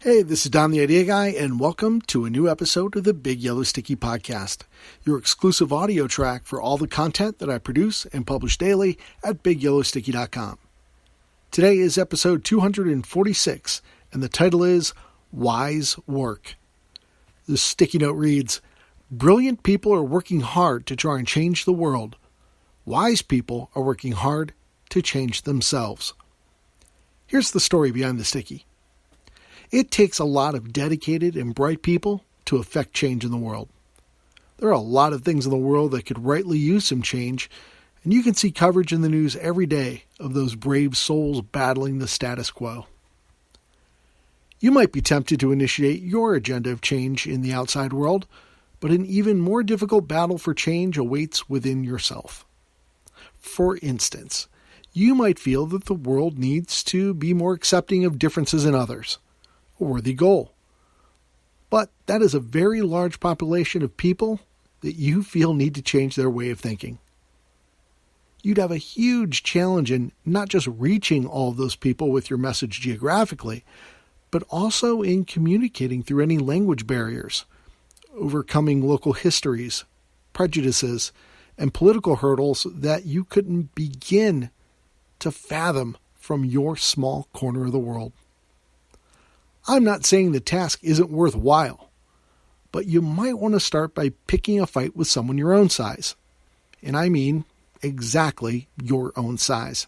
Hey, this is Don the Idea Guy, and welcome to a new episode of the Big Yellow Sticky Podcast, your exclusive audio track for all the content that I produce and publish daily at BigYellowSticky.com. Today is episode 246, and the title is Wise Work. The sticky note reads, "Brilliant people are working hard to try and change the world. Wise people are working hard to change themselves." Here's the story behind the sticky. It takes a lot of dedicated and bright people to affect change in the world. There are a lot of things in the world that could rightly use some change, and you can see coverage in the news every day of those brave souls battling the status quo. You might be tempted to initiate your agenda of change in the outside world, but an even more difficult battle for change awaits within yourself. For instance, you might feel that the world needs to be more accepting of differences in others. A worthy goal. But that is a very large population of people that you feel need to change their way of thinking. You'd have a huge challenge in not just reaching all of those people with your message geographically, but also in communicating through any language barriers, overcoming local histories, prejudices, and political hurdles that you couldn't begin to fathom from your small corner of the world. I'm not saying the task isn't worthwhile, but you might want to start by picking a fight with someone your own size. And I mean exactly your own size.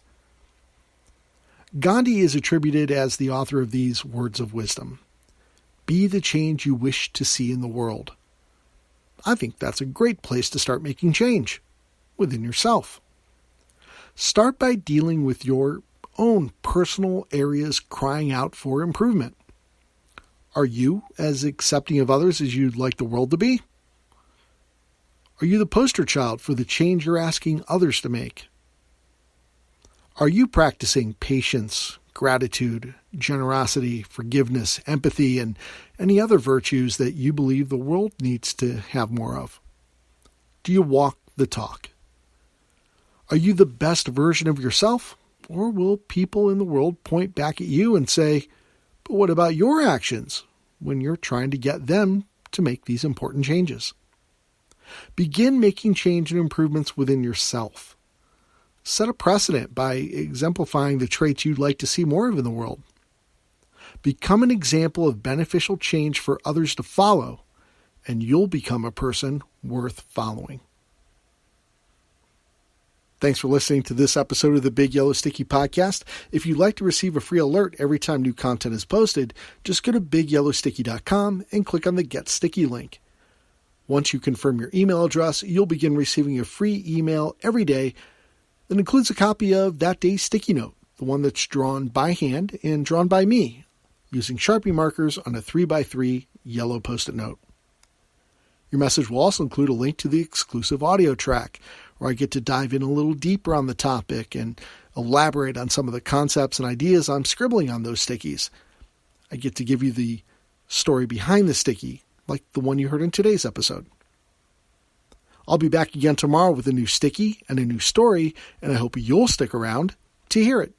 Gandhi is attributed as the author of these words of wisdom. Be the change you wish to see in the world. I think that's a great place to start making change within yourself. Start by dealing with your own personal areas crying out for improvement. Are you as accepting of others as you'd like the world to be? Are you the poster child for the change you're asking others to make? Are you practicing patience, gratitude, generosity, forgiveness, empathy, and any other virtues that you believe the world needs to have more of? Do you walk the talk? Are you the best version of yourself? Or will people in the world point back at you and say, "But what about your actions?" when you're trying to get them to make these important changes? Begin making change and improvements within yourself. Set a precedent by exemplifying the traits you'd like to see more of in the world. Become an example of beneficial change for others to follow, and you'll become a person worth following. Thanks for listening to this episode of the Big Yellow Sticky Podcast. If you'd like to receive a free alert every time new content is posted, just go to BigYellowSticky.com and click on the Get Sticky link. Once you confirm your email address, you'll begin receiving a free email every day that includes a copy of that day's sticky note, the one that's drawn by hand and drawn by me, using Sharpie markers on a 3x3 yellow Post-it note. Your message will also include a link to the exclusive audio track, where I get to dive in a little deeper on the topic and elaborate on some of the concepts and ideas I'm scribbling on those stickies. I get to give you the story behind the sticky, like the one you heard in today's episode. I'll be back again tomorrow with a new sticky and a new story, and I hope you'll stick around to hear it.